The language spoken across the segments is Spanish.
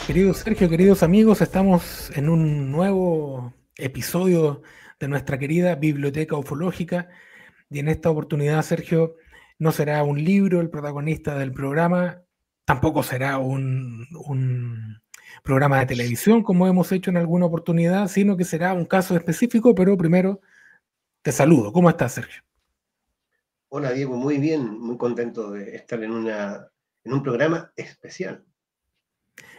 Querido Sergio, queridos amigos, estamos en un nuevo episodio de nuestra querida Biblioteca Ufológica y en esta oportunidad, Sergio, no será un libro el protagonista del programa, tampoco será un programa de televisión como hemos hecho en alguna oportunidad, sino que será un caso específico, pero primero te saludo. ¿Cómo estás, Sergio? Hola Diego, muy bien, muy contento de estar en un programa especial.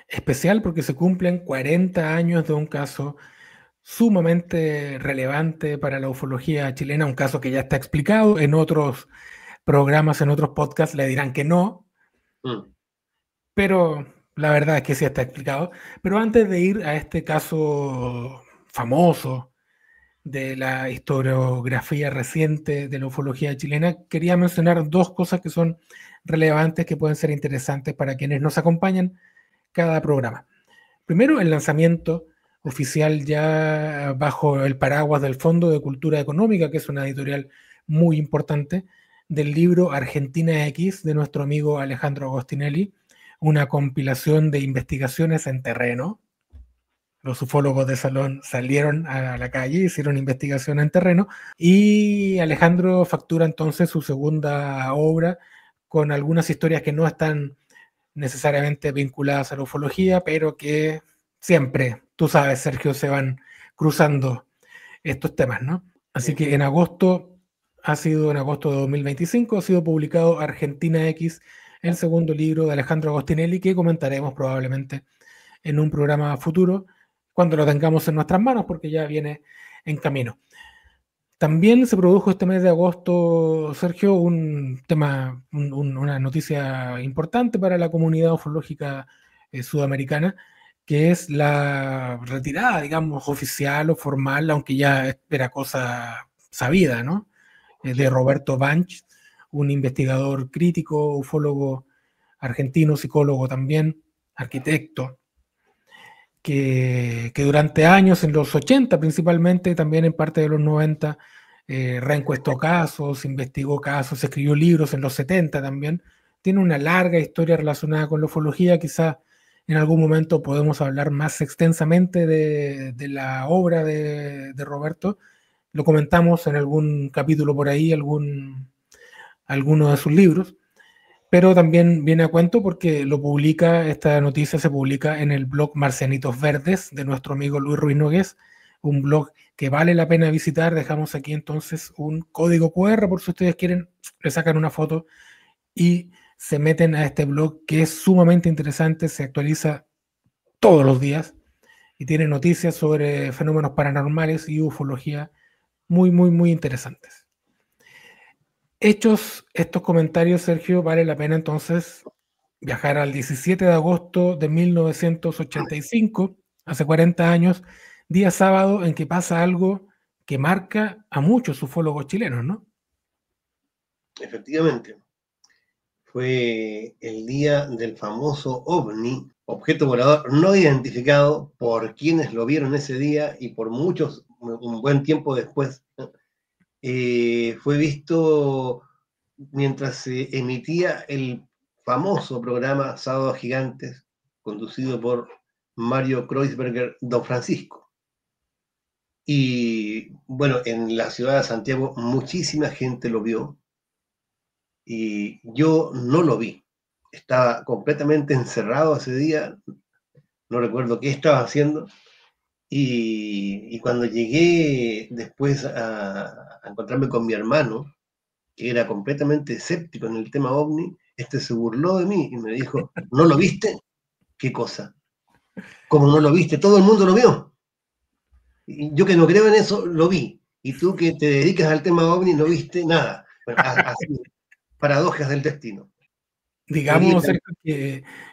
Especial porque se cumplen 40 años de un caso sumamente relevante para la ufología chilena, un caso que ya está explicado en otros programas, en otros podcasts le dirán que no, Mm. pero la verdad es que sí está explicado. Pero antes de ir a este caso famoso de la historiografía reciente de la ufología chilena, quería mencionar dos cosas que son relevantes, que pueden ser interesantes para quienes nos acompañan cada programa. Primero, el lanzamiento oficial ya bajo el paraguas del Fondo de Cultura Económica, que es una editorial muy importante, del libro Argentina X de nuestro amigo Alejandro Agostinelli, una compilación de investigaciones en terreno. Los ufólogos de Salón salieron a la calle, hicieron investigación en terreno y Alejandro factura entonces su segunda obra con algunas historias que no están necesariamente vinculadas a la ufología, pero que siempre, tú sabes, Sergio, se van cruzando estos temas, ¿no? Así que en agosto de 2025, ha sido publicado Argentina X, el segundo libro de Alejandro Agostinelli, que comentaremos probablemente en un programa futuro, cuando lo tengamos en nuestras manos, porque ya viene en camino. También se produjo este mes de agosto, Sergio, una noticia importante para la comunidad ufológica sudamericana, que es la retirada, digamos, oficial o formal, aunque ya era cosa sabida, ¿no? De Sí. Roberto Banch, un investigador crítico, ufólogo argentino, psicólogo también, arquitecto, que durante años, en los 80 principalmente, también en parte de los 90, reencuestó casos, investigó casos, escribió libros en los 70 también. Tiene una larga historia relacionada con la ufología. Quizá en algún momento podemos hablar más extensamente de la obra de Roberto. Lo comentamos en algún capítulo por ahí, alguno de sus libros, pero también viene a cuento porque esta noticia se publica en el blog Marcianitos Verdes de nuestro amigo Luis Ruiz Nogués, un blog que vale la pena visitar. Dejamos aquí entonces un código QR por si ustedes quieren, le sacan una foto y se meten a este blog que es sumamente interesante, se actualiza todos los días y tiene noticias sobre fenómenos paranormales y ufología muy, muy, muy interesantes. Hechos estos comentarios, Sergio, vale la pena entonces viajar al 17 de agosto de 1985, hace 40 años, día sábado en que pasa algo que marca a muchos ufólogos chilenos, ¿no? Efectivamente, fue el día del famoso OVNI, objeto volador no identificado, por quienes lo vieron ese día y por muchos, un buen tiempo después. Fue visto mientras se emitía el famoso programa Sábados Gigantes, conducido por Mario Kreuzberger, Don Francisco. Y bueno, en la ciudad de Santiago muchísima gente lo vio y yo no lo vi. Estaba completamente encerrado ese día, no recuerdo qué estaba haciendo. Y cuando llegué después a encontrarme con mi hermano, que era completamente escéptico en el tema ovni, este se burló de mí y me dijo, ¿no lo viste? ¿Qué cosa? ¿Cómo no lo viste? Todo el mundo lo vio. Y yo que no creo en eso, lo vi. Y tú que te dedicas al tema ovni, no viste nada. Bueno, así, paradojas del destino. Podría Digamos, Sergio,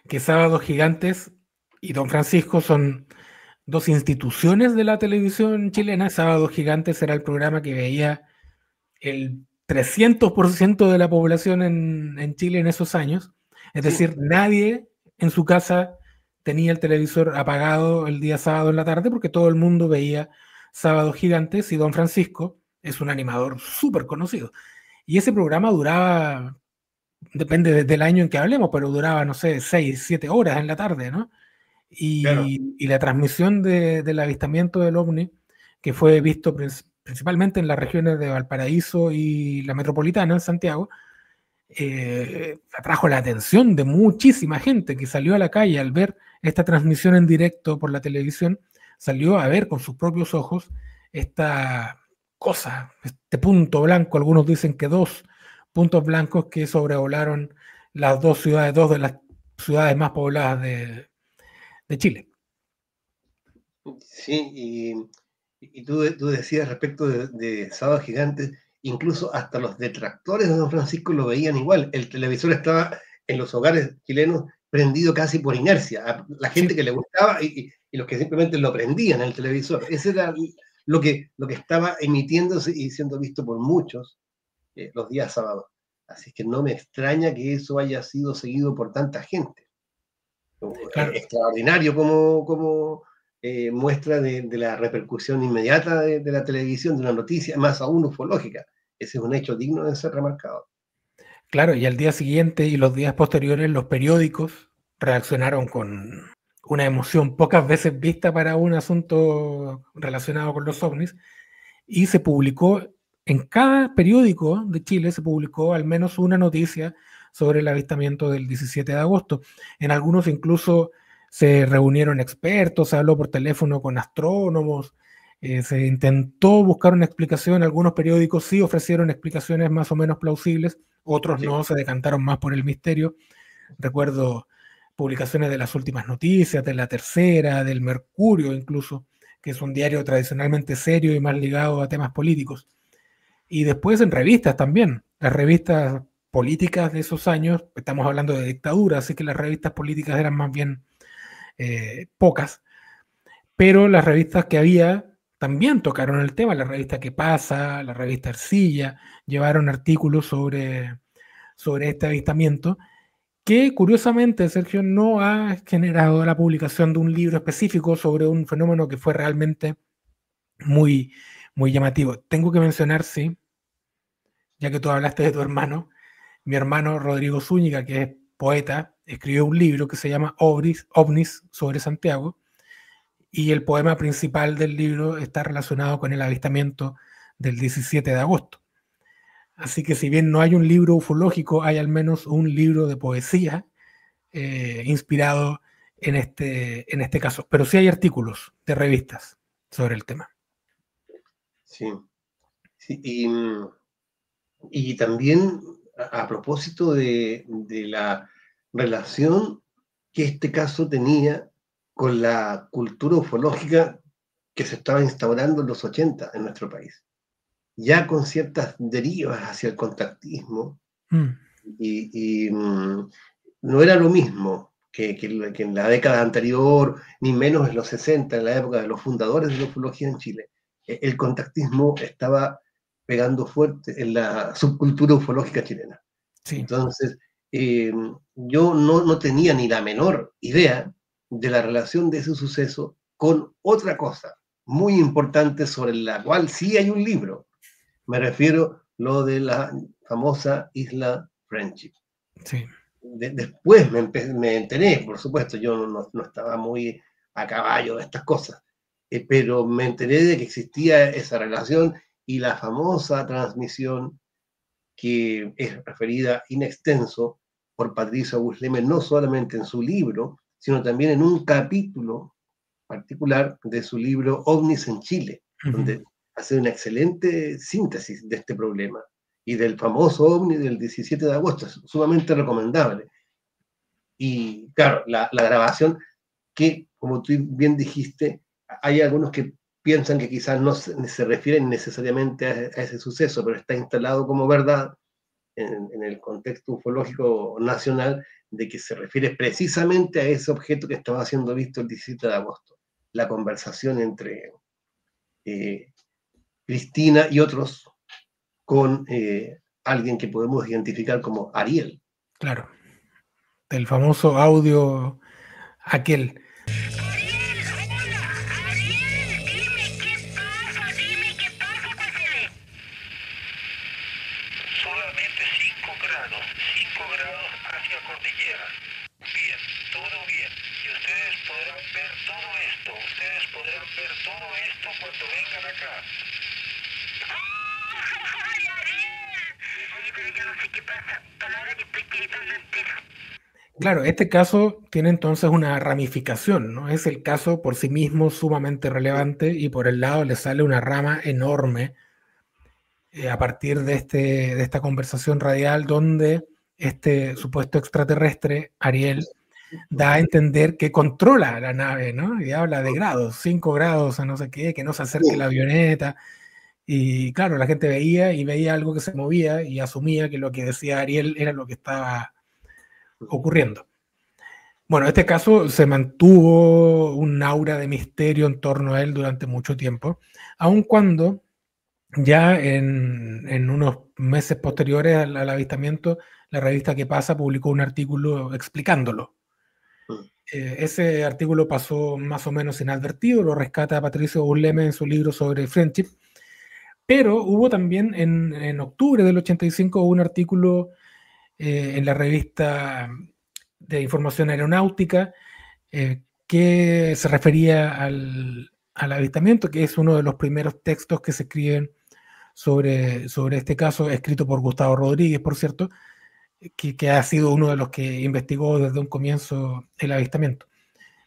que Sábados Gigantes y Don Francisco son dos instituciones de la televisión chilena. Sábados Gigantes era el programa que veía el 300% de la población en Chile en esos años. Es sí, decir, nadie en su casa tenía el televisor apagado el día sábado en la tarde porque todo el mundo veía Sábados Gigantes y Don Francisco es un animador súper conocido. Y ese programa depende del año en que hablemos, pero duraba, no sé, 6, 7 horas en la tarde, ¿no? Claro. y la transmisión del avistamiento del ovni, que fue visto principalmente en las regiones de Valparaíso y la metropolitana, en Santiago, atrajo la atención de muchísima gente que salió a la calle al ver esta transmisión en directo por la televisión, salió a ver con sus propios ojos esta cosa, este punto blanco, algunos dicen que dos puntos blancos que sobrevolaron las dos ciudades, dos de las ciudades más pobladas de Chile. Sí, y tú decías respecto de Sábado Gigante, incluso hasta los detractores de Don Francisco lo veían igual. El televisor estaba en los hogares chilenos prendido casi por inercia. A la gente Sí, que le gustaba y los que simplemente lo prendían el televisor. Ese era lo que estaba emitiéndose y siendo visto por muchos los días sábados. Así que no me extraña que eso haya sido seguido por tanta gente. claro. Extraordinario como muestra de la repercusión inmediata de la televisión, de una noticia, más aún ufológica. Ese es un hecho digno de ser remarcado. Claro, y al día siguiente y los días posteriores los periódicos reaccionaron con una emoción pocas veces vista para un asunto relacionado con los ovnis y se publicó en cada periódico de Chile se publicó al menos una noticia sobre el avistamiento del 17 de agosto. En algunos incluso se reunieron expertos, se habló por teléfono con astrónomos, se intentó buscar una explicación, algunos periódicos sí ofrecieron explicaciones más o menos plausibles, otros Sí, no, se decantaron más por el misterio. Recuerdo publicaciones de las últimas noticias, de la Tercera, del Mercurio incluso, que es un diario tradicionalmente serio y más ligado a temas políticos. Y después en revistas también, las revistas políticas de esos años, estamos hablando de dictadura, así que las revistas políticas eran más bien pocas, pero las revistas que había también tocaron el tema, la revista Que Pasa, la revista Arcilla, llevaron artículos sobre este avistamiento que curiosamente, Sergio, no ha generado la publicación de un libro específico sobre un fenómeno que fue realmente muy, muy llamativo. Tengo que mencionar, sí, ya que tú hablaste de tu hermano, mi hermano Rodrigo Zúñiga, que es poeta, escribió un libro que se llama OVNIs sobre Santiago, y el poema principal del libro está relacionado con el avistamiento del 17 de agosto. Así que si bien no hay un libro ufológico, hay al menos un libro de poesía inspirado en este caso. Pero sí hay artículos de revistas sobre el tema. sí. Sí, y también a propósito de la relación que este caso tenía con la cultura ufológica que se estaba instaurando en los 80 en nuestro país, ya con ciertas derivas hacia el contactismo, Mm, no era lo mismo que en la década anterior, ni menos en los 60, en la época de los fundadores de la ufología en Chile. El contactismo estaba pegando fuerte en la subcultura ufológica chilena. sí. Entonces, eh, yo no tenía ni la menor idea de la relación de ese suceso con otra cosa muy importante sobre la cual sí hay un libro. Me refiero lo de la famosa isla Friendship. Sí. Después me enteré, por supuesto, yo no estaba muy a caballo de estas cosas, pero me enteré de que existía esa relación y la famosa transmisión que es referida in extenso por Patricio Busleme, no solamente en su libro, sino también en un capítulo particular de su libro OVNIs en Chile, Uh -huh. donde hace una excelente síntesis de este problema y del famoso OVNI del 17 de agosto, es sumamente recomendable. Y claro, la grabación que, como tú bien dijiste, hay algunos que piensan que quizás no se refieren necesariamente a ese suceso, pero está instalado como verdad en el contexto ufológico nacional de que se refiere precisamente a ese objeto que estaba siendo visto el 17 de agosto, la conversación entre eh, Cristina y otros con alguien que podemos identificar como Ariel. Claro. Del famoso audio aquel. Ariel, hola, Ariel, dime qué pasa, Pásele. Solamente 5 grados hacia cordillera. Bien, todo bien. ¿Y ustedes podrán ver todo esto. Ustedes podrán ver todo esto cuando vengan acá. ¡Ay, Ariel! Oye, pero yo no sé qué pasa. Palabra que estoy gritando entera. Claro, este caso tiene entonces una ramificación, ¿no? Es el caso por sí mismo sumamente relevante y por el lado le sale una rama enorme a partir de esta conversación radial donde este supuesto extraterrestre, Ariel, da a entender que controla la nave, ¿no? Y habla de grados, 5 grados a no sé qué, que no se acerque la avioneta. Y claro, la gente veía y veía algo que se movía y asumía que lo que decía Ariel era lo que estaba ocurriendo. Bueno, este caso se mantuvo un aura de misterio en torno a él durante mucho tiempo, aun cuando ya en unos meses posteriores al avistamiento, la revista Que Pasa publicó un artículo explicándolo. Ese artículo pasó más o menos inadvertido, lo rescata Patricio Burleme en su libro sobre Friendship, pero hubo también en octubre del 85 un artículo en la revista de información aeronáutica que se refería al avistamiento, que es uno de los primeros textos que se escriben sobre este caso, escrito por Gustavo Rodríguez, por cierto, que ha sido uno de los que investigó desde un comienzo el avistamiento.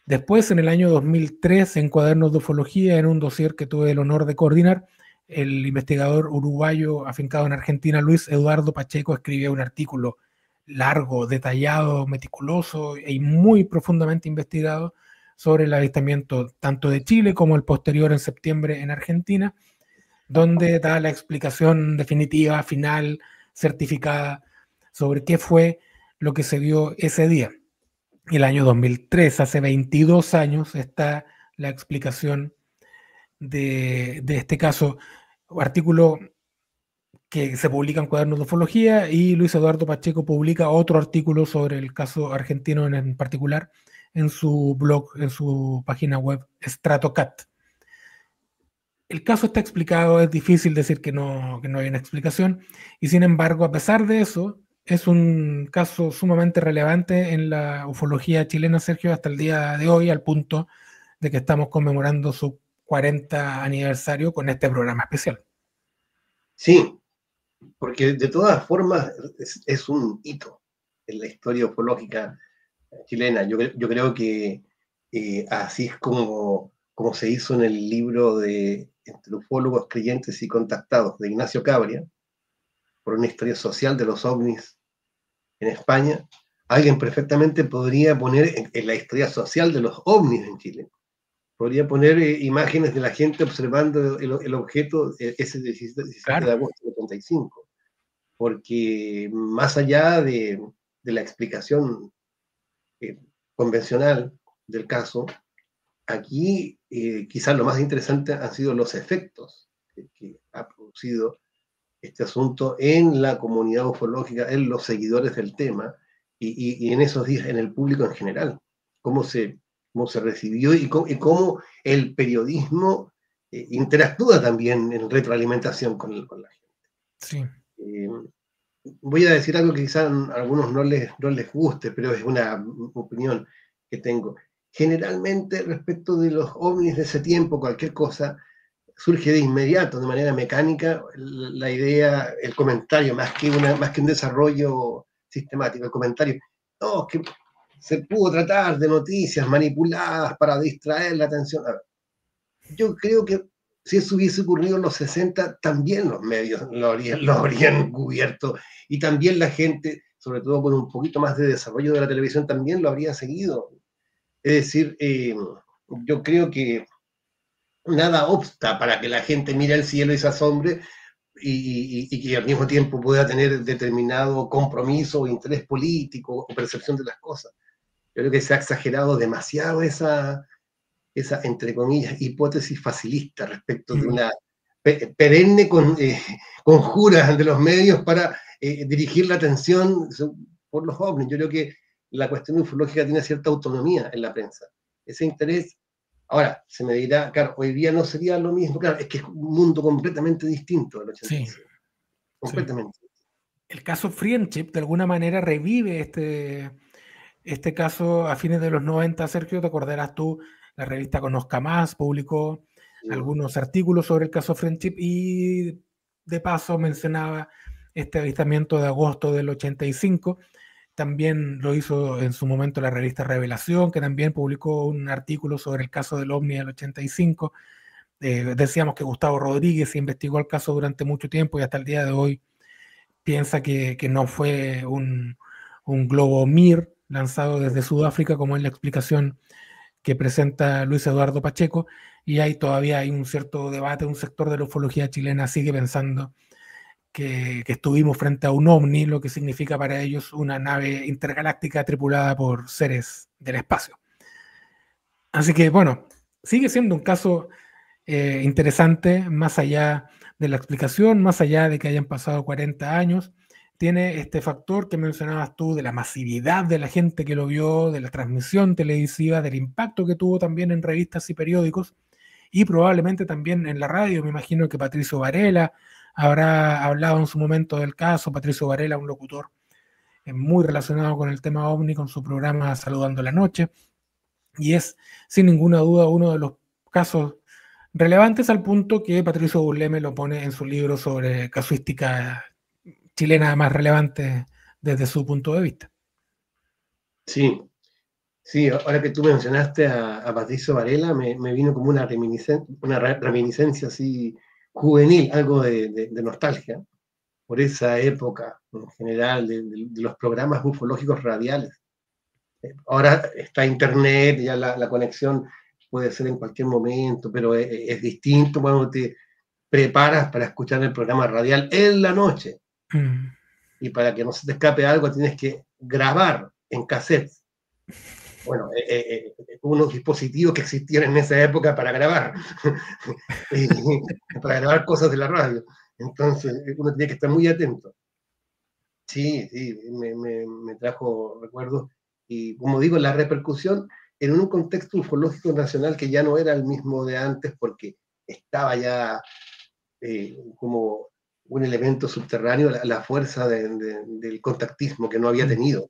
Después, en el año 2003, en Cuadernos de Ufología, en un dossier que tuve el honor de coordinar, el investigador uruguayo afincado en Argentina, Luis Eduardo Pacheco, escribió un artículo largo, detallado, meticuloso y muy profundamente investigado sobre el avistamiento tanto de Chile como el posterior en septiembre en Argentina, donde da la explicación definitiva, final, certificada sobre qué fue lo que se vio ese día. El año 2003, hace 22 años, está la explicación de este caso, artículo que se publica en Cuadernos de Ufología, y Luis Eduardo Pacheco publica otro artículo sobre el caso argentino en particular en su blog, en su página web StratoCat. El caso está explicado, es difícil decir que no hay una explicación, y sin embargo, a pesar de eso, es un caso sumamente relevante en la ufología chilena, Sergio, hasta el día de hoy, al punto de que estamos conmemorando su 40 aniversario con este programa especial. Sí, porque de todas formas es un hito en la historia ufológica chilena. Yo creo que así es como se hizo en el libro de Entre ufólogos, creyentes y contactados de Ignacio Cabria, por una historia social de los ovnis en España. Alguien perfectamente podría poner en la historia social de los ovnis en Chile. Podría poner imágenes de la gente observando el objeto ese 17 de agosto del 85. Porque más allá de la explicación convencional del caso, aquí quizás lo más interesante han sido los efectos que ha producido este asunto en la comunidad ufológica, en los seguidores del tema y en esos días en el público en general. Cómo se recibió y cómo el periodismo interactúa también en retroalimentación con la gente. Sí. Voy a decir algo que quizás a algunos no les guste, pero es una opinión que tengo. Generalmente, respecto de los ovnis de ese tiempo, cualquier cosa, surge de inmediato, de manera mecánica, la idea, el comentario, más que un desarrollo sistemático, el comentario, no, que se pudo tratar de noticias manipuladas para distraer la atención. A ver, yo creo que si eso hubiese ocurrido en los 60, también los medios lo habrían cubierto, y también la gente, sobre todo con un poquito más de desarrollo de la televisión, también lo habría seguido. Es decir, yo creo que nada obsta para que la gente mire al cielo y se asombre y que al mismo tiempo pueda tener determinado compromiso o interés político o percepción de las cosas. Yo creo que se ha exagerado demasiado esa entre comillas, hipótesis facilista respecto de una perenne conjura de los medios para dirigir la atención por los ovnis. Yo creo que la cuestión ufológica tiene cierta autonomía en la prensa. Ese interés, ahora, se me dirá, claro, hoy día no sería lo mismo, claro, es que es un mundo completamente distinto del 85. Sí. Completamente. Sí. El caso Friendship, de alguna manera, revive este caso a fines de los 90, Sergio, te acordarás tú, la revista Conozca Más publicó algunos artículos sobre el caso Friendship y de paso mencionaba este avistamiento de agosto del 85. También lo hizo en su momento la revista Revelación, que también publicó un artículo sobre el caso del OVNI del 85. Decíamos que Gustavo Rodríguez investigó el caso durante mucho tiempo y hasta el día de hoy piensa que no fue un globo Mir lanzado desde Sudáfrica, como es la explicación que presenta Luis Eduardo Pacheco, y ahí todavía hay un cierto debate, un sector de la ufología chilena sigue pensando que estuvimos frente a un ovni, lo que significa para ellos una nave intergaláctica tripulada por seres del espacio. Así que bueno, sigue siendo un caso interesante, más allá de la explicación, más allá de que hayan pasado 40 años, tiene este factor que mencionabas tú de la masividad de la gente que lo vio, de la transmisión televisiva, del impacto que tuvo también en revistas y periódicos, y probablemente también en la radio. Me imagino que Patricio Varela habrá hablado en su momento del caso. Patricio Varela, un locutor muy relacionado con el tema OVNI, con su programa Saludando la Noche, y es sin ninguna duda uno de los casos relevantes, al punto que Patricio Burleme lo pone en su libro sobre casuística chilena más relevante desde su punto de vista. Sí, sí, ahora que tú mencionaste a Patricio Varela, me vino como una reminiscencia así juvenil, algo de nostalgia, por esa época en general de los programas ufológicos radiales. Ahora está internet, ya la conexión puede ser en cualquier momento, pero es distinto cuando te preparas para escuchar el programa radial en la noche. Y para que no se te escape algo tienes que grabar en cassette. Bueno, unos dispositivos que existían en esa época para grabar, para grabar cosas de la radio. Entonces uno tiene que estar muy atento. Sí, sí, me trajo recuerdos. Y como digo, la repercusión en un contexto ufológico nacional que ya no era el mismo de antes, porque estaba ya como un elemento subterráneo, la fuerza del contactismo que no había tenido.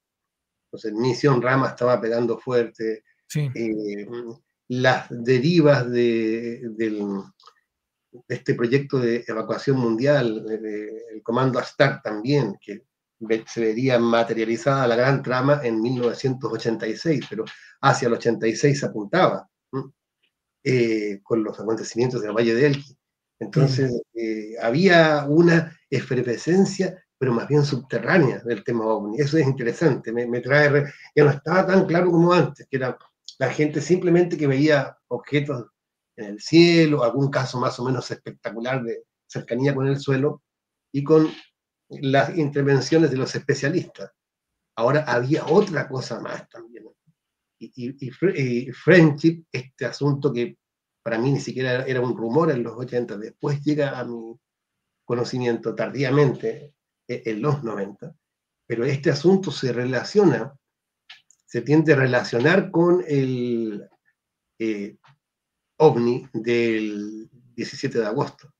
Entonces, Misión Rama estaba pegando fuerte. Sí. Las derivas de este proyecto de evacuación mundial, el Comando Astar también, que se vería materializada la gran trama en 1986, pero hacia el 86 se apuntaba, con los acontecimientos del Valle de Elqui. Entonces, había una efervescencia, pero más bien subterránea del tema OVNI. Eso es interesante, me trae, ya no estaba tan claro como antes, que era la gente simplemente que veía objetos en el cielo, algún caso más o menos espectacular de cercanía con el suelo, y con las intervenciones de los especialistas. Ahora había otra cosa más también. Y Friendship, este asunto que para mí ni siquiera era un rumor en los 80, después llega a mi conocimiento tardíamente, en los 90, pero este asunto se relaciona, se tiende a relacionar con el OVNI del 17 de agosto.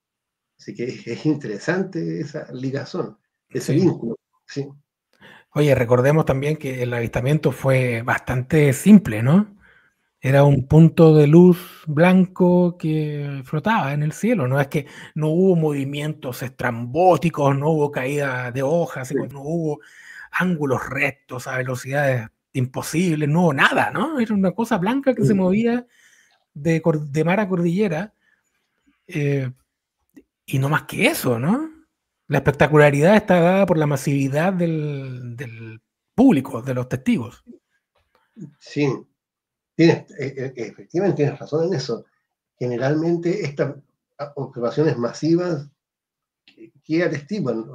Así que es interesante esa ligazón, ese vínculo. Sí. Oye, recordemos también que el avistamiento fue bastante simple, ¿no? Era un punto de luz blanco que flotaba en el cielo. No es que no hubo movimientos estrambóticos, no hubo caída de hojas, sí, no hubo ángulos rectos a velocidades imposibles, no hubo nada, ¿no? Era una cosa blanca que se movía de mar a cordillera, y no más que eso, ¿no? La espectacularidad está dada por la masividad del público, de los testigos. Sí, efectivamente tienes razón en eso. Generalmente estas observaciones masivas que atestiguan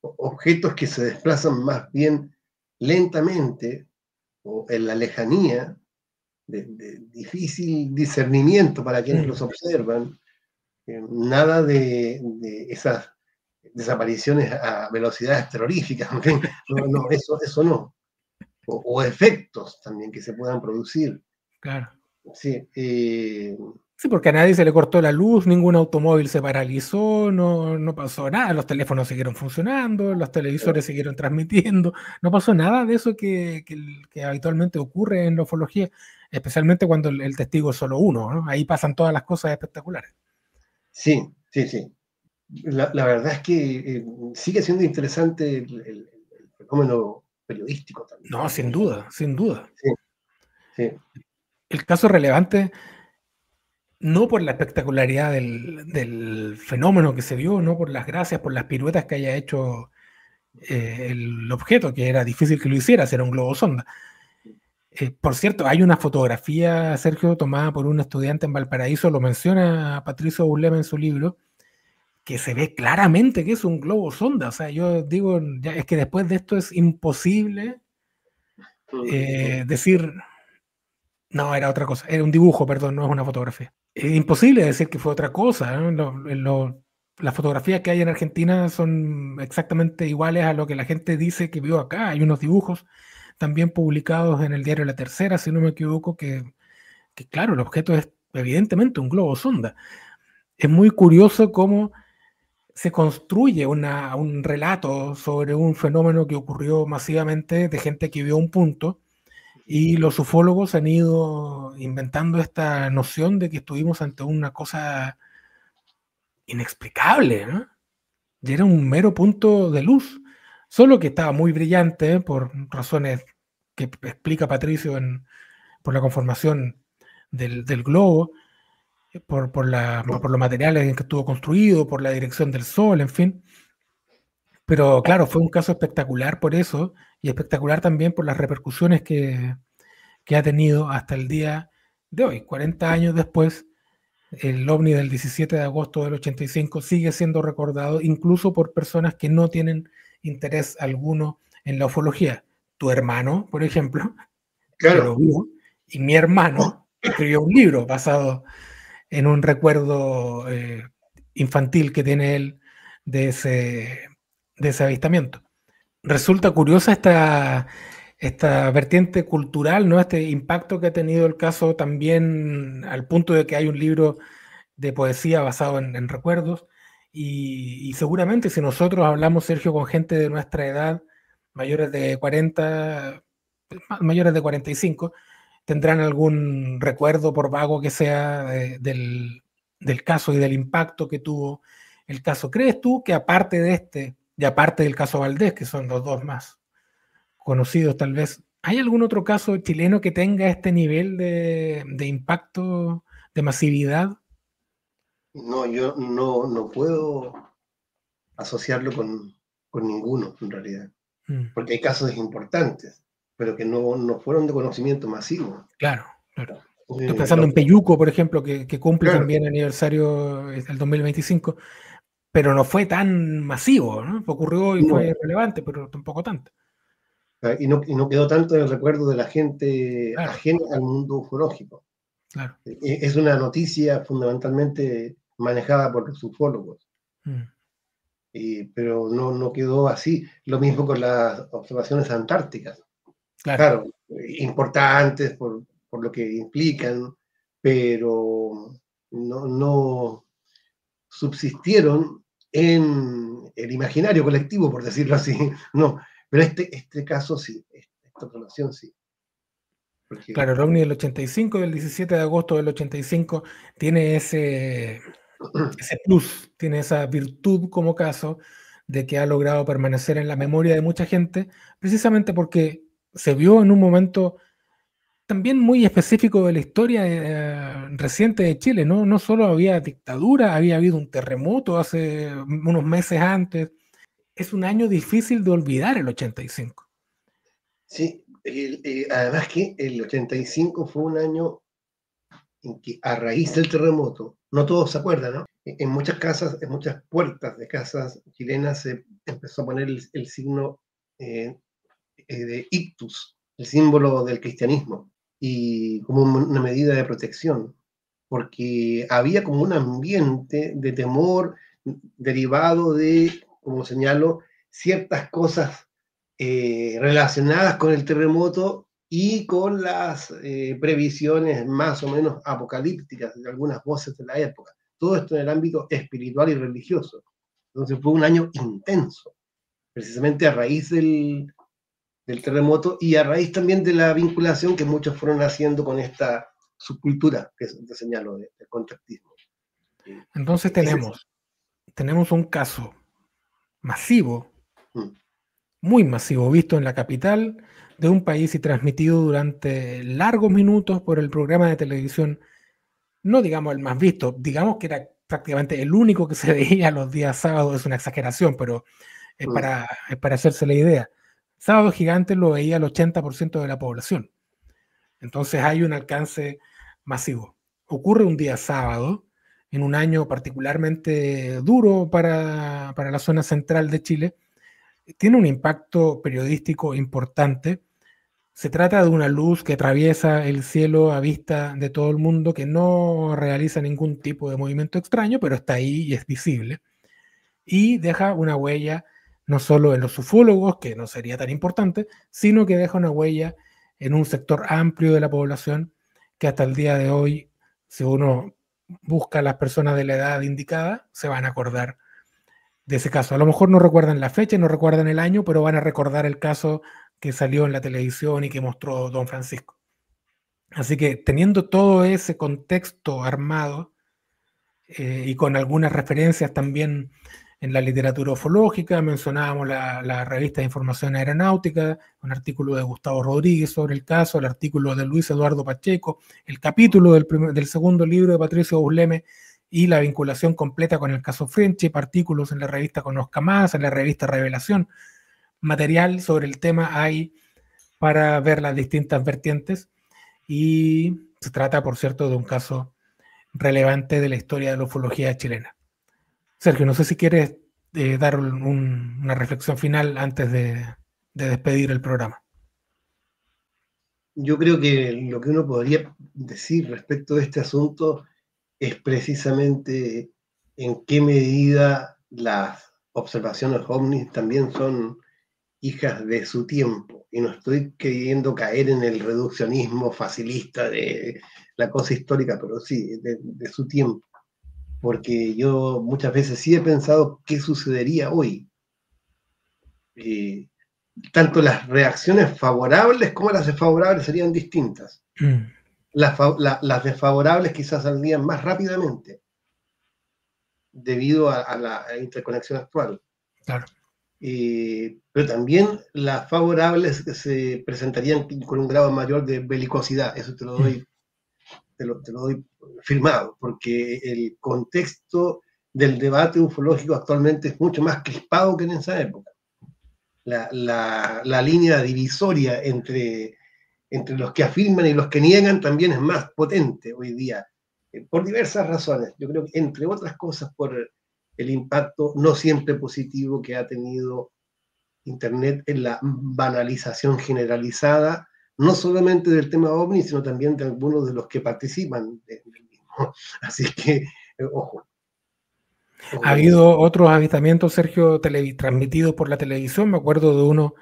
objetos que se desplazan más bien lentamente o en la lejanía, de difícil discernimiento para quienes los observan, nada de esas desapariciones a velocidades terroríficas, no, eso no. O efectos también que se puedan producir. Claro. Sí, Sí, porque a nadie se le cortó la luz, ningún automóvil se paralizó, no pasó nada, los teléfonos siguieron funcionando, los televisores siguieron transmitiendo, no pasó nada de eso que habitualmente ocurre en la ufología, especialmente cuando el testigo es solo uno, ¿no? Ahí pasan todas las cosas espectaculares. Sí, sí, sí. La verdad es que sigue siendo interesante el fenómeno periodístico también. No, sin duda, sin duda. Sí, sí. El caso es relevante no por la espectacularidad del fenómeno que se vio, no por las gracias, por las piruetas que haya hecho el objeto, que era difícil que lo hiciera, era un globo sonda. Por cierto, hay una fotografía, Sergio, tomada por un estudiante en Valparaíso, lo menciona Patricio Burlema en su libro, que se ve claramente que es un globo sonda. O sea, yo digo, ya, es que después de esto es imposible decir, no, era otra cosa, era un dibujo, perdón, no es una fotografía. Es imposible decir que fue otra cosa, ¿no? Las fotografías que hay en Argentina son exactamente iguales a lo que la gente dice que vio acá. Hay unos dibujos también publicados en el diario La Tercera, si no me equivoco, que claro, el objeto es evidentemente un globo sonda. Es muy curioso cómo se construye un relato sobre un fenómeno que ocurrió masivamente de gente que vio un punto, y los ufólogos han ido inventando esta noción de que estuvimos ante una cosa inexplicable, ¿no? Y era un mero punto de luz, solo que estaba muy brillante por razones que explica Patricio por la conformación del globo, por los materiales en que estuvo construido, por la dirección del sol, en fin. Pero claro, fue un caso espectacular por eso, y espectacular también por las repercusiones que ha tenido hasta el día de hoy. 40 años después, el ovni del 17 de agosto del 85 sigue siendo recordado incluso por personas que no tienen interés alguno en la ufología. Tu hermano, por ejemplo, que lo Claro, vio, y mi hermano escribió un libro basado en un recuerdo infantil que tiene él de ese avistamiento. Resulta curiosa esta vertiente cultural, ¿no? Este impacto que ha tenido el caso también al punto de que hay un libro de poesía basado en recuerdos, y seguramente si nosotros hablamos, Sergio, con gente de nuestra edad, mayores de 40, mayores de 45, tendrán algún recuerdo, por vago que sea, del caso y del impacto que tuvo el caso. ¿Crees tú que aparte de este, y aparte del caso Valdés, que son los dos más conocidos tal vez, hay algún otro caso chileno que tenga este nivel de impacto, de masividad? no, yo no puedo asociarlo con ninguno, en realidad, Mm, porque hay casos importantes, pero que no fueron de conocimiento masivo. claro, claro. Estoy Lo pensando en Peyuco, por ejemplo, que cumple claro, también aniversario el 2025, pero no fue tan masivo, ¿no? Ocurrió y no, fue relevante, pero tampoco tanto. y no quedó tanto en el recuerdo de la gente Claro, ajena al mundo ufológico. claro. Es una noticia fundamentalmente manejada por los ufólogos, Mm, pero no quedó así. Lo mismo con las observaciones antárticas. claro. Claro, importantes por lo que implican, pero no subsistieron en el imaginario colectivo, por decirlo así. No, pero este caso sí, esta observación sí. Porque, Claro, el OVNI del 85, del 17 de agosto del 85, tiene ese plus, tiene esa virtud como caso de que ha logrado permanecer en la memoria de mucha gente, precisamente porque se vio en un momento también muy específico de la historia reciente de Chile, ¿no? No solo había dictadura, había habido un terremoto hace unos meses antes. Es un año difícil de olvidar el 85. sí, además que el 85 fue un año en que a raíz del terremoto, no todos se acuerdan, ¿no? En muchas casas, en muchas puertas de casas chilenas se empezó a poner el signo eh, de ictus, el símbolo del cristianismo, y como una medida de protección, porque había como un ambiente de temor derivado de, como señalo, ciertas cosas relacionadas con el terremoto y con las previsiones más o menos apocalípticas de algunas voces de la época. Todo esto en el ámbito espiritual y religioso. Entonces fue un año intenso, precisamente a raíz del terremoto y a raíz también de la vinculación que muchos fueron haciendo con esta subcultura que te señalo del contactismo. Entonces tenemos un caso masivo, muy masivo, visto en la capital de un país y transmitido durante largos minutos por el programa de televisión, no digamos el más visto, digamos que era prácticamente el único que se veía los días sábados, es una exageración, pero es para hacerse la idea. Sábado Gigante lo veía el 80% de la población. Entonces hay un alcance masivo. Ocurre un día sábado, en un año particularmente duro para la zona central de Chile. Tiene un impacto periodístico importante. Se trata de una luz que atraviesa el cielo a vista de todo el mundo, que no realiza ningún tipo de movimiento extraño, pero está ahí y es visible. Y deja una huella no solo en los ufólogos, que no sería tan importante, sino que deja una huella en un sector amplio de la población que hasta el día de hoy, si uno busca a las personas de la edad indicada, se van a acordar de ese caso. A lo mejor no recuerdan la fecha, no recuerdan el año, pero van a recordar el caso que salió en la televisión y que mostró Don Francisco. Así que teniendo todo ese contexto armado y con algunas referencias también en la literatura ufológica, mencionábamos la revista de información aeronáutica, un artículo de Gustavo Rodríguez sobre el caso, el artículo de Luis Eduardo Pacheco, el capítulo del segundo libro de Patricio Busleme y la vinculación completa con el caso Friendship, artículos en la revista Conozca Más, en la revista Revelación, material sobre el tema hay para ver las distintas vertientes y se trata, por cierto, de un caso relevante de la historia de la ufología chilena. Sergio, no sé si quieres dar una reflexión final antes de despedir el programa. Yo creo que lo que uno podría decir respecto de este asunto es precisamente en qué medida las observaciones ovnis también son hijas de su tiempo. Y no estoy queriendo caer en el reduccionismo facilista de la cosa histórica, pero sí, de su tiempo. Porque yo muchas veces sí he pensado qué sucedería hoy. Tanto las reacciones favorables como las desfavorables serían distintas. Las desfavorables quizás saldrían más rápidamente debido a la interconexión actual. Claro. Pero también las favorables se presentarían con un grado mayor de belicosidad. Eso te lo doy firmado, porque el contexto del debate ufológico actualmente es mucho más crispado que en esa época. La línea divisoria entre los que afirman y los que niegan también es más potente hoy día, por diversas razones. Yo creo que, entre otras cosas, por el impacto no siempre positivo que ha tenido Internet en la banalización generalizada, no solamente del tema OVNI, sino también de algunos de los que participan del mismo. Así que, ojo. Ha habido otros avistamientos, Sergio, transmitidos por la televisión. Me acuerdo de uno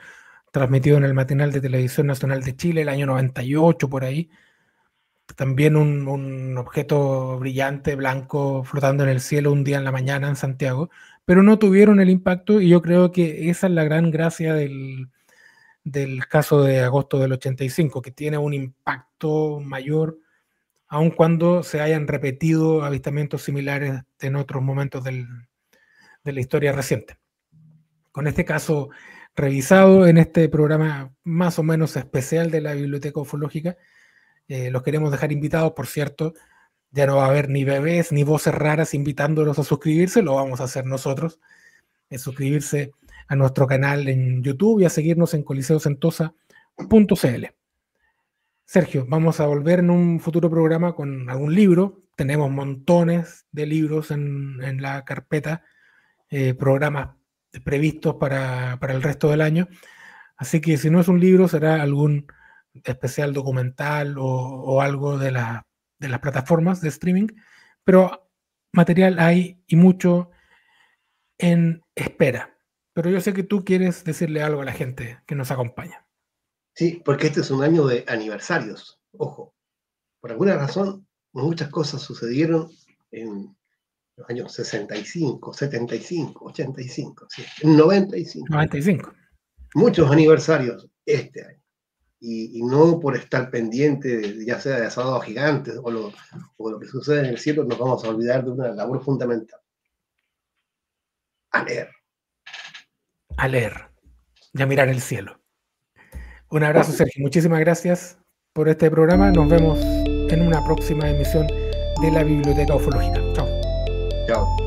transmitido en el matinal de Televisión Nacional de Chile, el año 98, por ahí. También un objeto brillante, blanco, flotando en el cielo un día en la mañana en Santiago, pero no tuvieron el impacto y yo creo que esa es la gran gracia del caso de agosto del 85, que tiene un impacto mayor, aun cuando se hayan repetido avistamientos similares en otros momentos de la historia reciente. Con este caso revisado en este programa más o menos especial de la Biblioteca Ufológica, los queremos dejar invitados, por cierto. Ya no va a haber ni bebés ni voces raras invitándolos a suscribirse, lo vamos a hacer nosotros. Suscribirse a nuestro canal en YouTube y a seguirnos en coliseosentosa.cl. Sergio, vamos a volver en un futuro programa con algún libro. Tenemos montones de libros en la carpeta, programas previstos para el resto del año. Así que si no es un libro, será algún especial documental o algo de las plataformas de streaming, pero material hay y mucho en espera. Pero yo sé que tú quieres decirle algo a la gente que nos acompaña. Sí, porque este es un año de aniversarios. Ojo, por alguna razón, muchas cosas sucedieron en los años 65, 75, 85, sí, 95. 95. Muchos aniversarios este año. Y no por estar pendiente, ya sea de asados gigantes o lo que sucede en el cielo, nos vamos a olvidar de una labor fundamental. A leer. A leer y a mirar el cielo. Un abrazo, Sergio. Muchísimas gracias por este programa. Nos vemos en una próxima emisión de la Biblioteca Ufológica. Chao. Chao.